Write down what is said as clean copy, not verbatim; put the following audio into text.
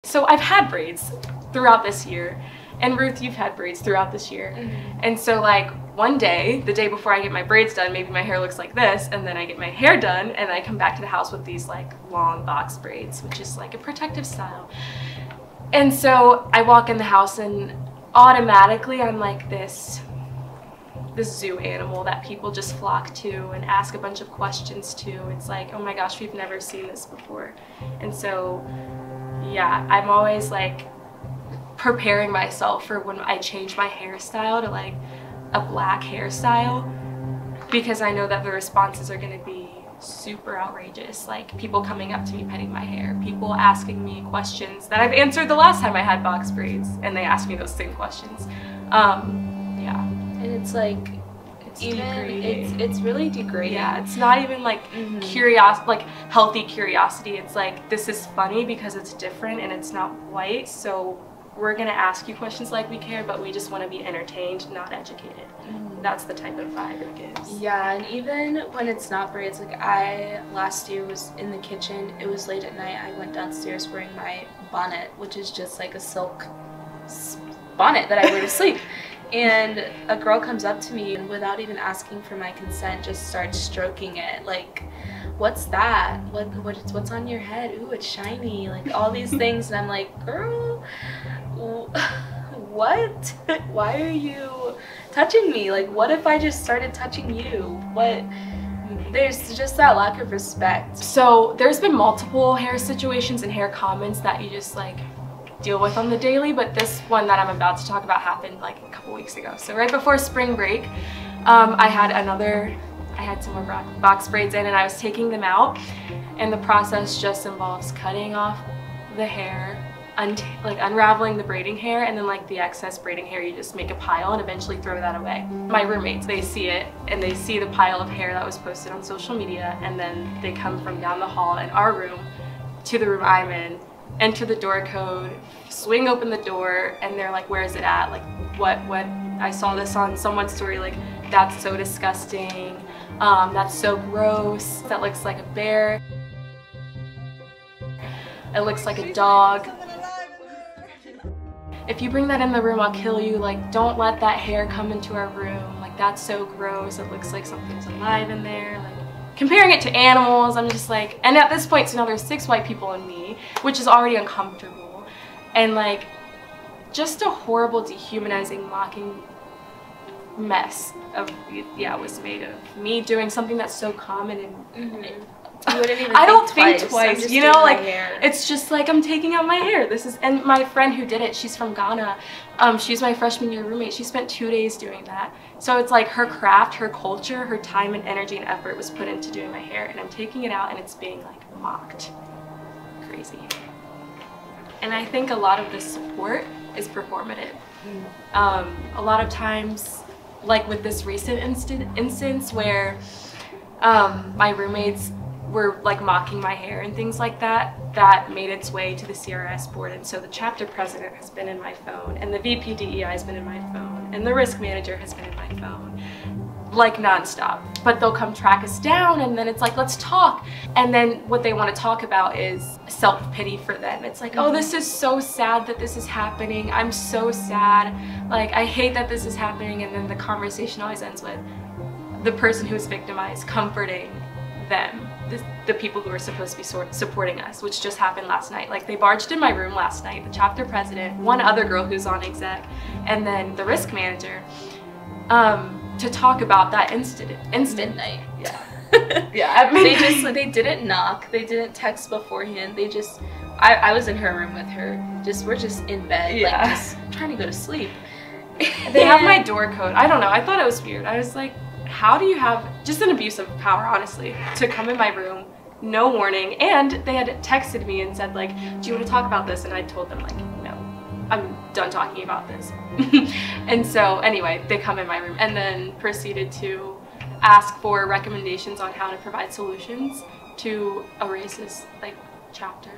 So I've had braids throughout this year, and Ruth, you've had braids throughout this year. And so like one day, the day before I get my braids done, maybe my hair looks like this, and then I get my hair done and I come back to the house with these like long box braids, which is like a protective style. And so I walk in the house and automatically I'm like this zoo animal that people just flock to and ask a bunch of questions to. It's like, oh my gosh, we've never seen this before. And so yeah, I'm always like preparing myself for when I change my hairstyle to like a black hairstyle, because I know that the responses are going to be super outrageous. Like people coming up to me petting my hair, people asking me questions that I've answered the last time I had box braids, and they ask me those same questions. Yeah. And it's like, it's really degrading. Yeah, it's not even like curiosity, like healthy curiosity. It's like, this is funny because it's different and it's not white, so we're gonna ask you questions like we care, but we just want to be entertained, not educated. That's the type of vibe it gives. Yeah, and even when it's not braids, like last year was in the kitchen, it was late at night, I went downstairs wearing my bonnet, which is just like a silk bonnet that I wear to sleep. And a girl comes up to me and without even asking for my consent just starts stroking it, like, what's that? What's on your head? Ooh, it's shiny, like all these things. And I'm like, girl, what? Why are you touching me? Like, what if I just started touching you? What? There's just that lack of respect. So there's been multiple hair situations and hair comments that you just like deal with on the daily, but this one that I'm about to talk about happened like a couple weeks ago. So right before spring break, I had some more box braids in and I was taking them out, and the process just involves cutting off the hair, like unraveling the braiding hair, and then like the excess braiding hair you just make a pile and eventually throw that away. My roommates, they see it and they see the pile of hair that was posted on social media, and then they come from down the hall in our room to the room I'm in, enter the door code, swing open the door, and they're like, where is it at? Like, what? I saw this on someone's story, like, that's so disgusting. That's so gross. That looks like a bear. It looks like a dog. If you bring that in the room, I'll kill you. Like, don't let that hair come into our room. Like, that's so gross. It looks like something's alive in there. Like, comparing it to animals, I'm just like, and at this point, so now there's 6 white people and me, which is already uncomfortable. And like, just a horrible, dehumanizing, mocking mess of, was made of me doing something that's so common and You wouldn't even I don't think twice, twice, you know, like, it's just like, I'm taking out my hair. This is, and my friend who did it, she's from Ghana. She's my freshman year roommate. She spent 2 days doing that. So it's like her craft, her culture, her time and energy and effort was put into doing my hair, and I'm taking it out and it's being like mocked. Crazy. And I think a lot of the support is performative. A lot of times, like with this recent instance where my roommates were like mocking my hair and things like that, that made its way to the CRS board, and so the chapter president has been in my phone, and the VP DEI has been in my phone, and the risk manager has been in my phone, like nonstop. But they'll come track us down, and then it's like, let's talk. And then what they want to talk about is self-pity for them. It's like, oh, this is so sad that this is happening. I'm so sad. Like, I hate that this is happening. And then the conversation always ends with the person who's victimized comforting them, the people who are supposed to be supporting us, which just happened last night. Like, they barged in my room last night, the chapter president, one other girl who's on exec, and then the risk manager, to talk about that incident. Midnight. Yeah. Yeah, at midnight. They didn't knock, they didn't text beforehand, they just, I was in her room with her, we're just in bed, like just trying to go to sleep. They have my door code. I don't know, I thought it was weird. I was like, how do you have just an abuse of power, honestly, to come in my room, no warning, and they had texted me and said like, do you want to talk about this? And I told them like, no, I'm done talking about this. And so anyway, they come in my room and then proceeded to ask for recommendations on how to provide solutions to a racist like chapter.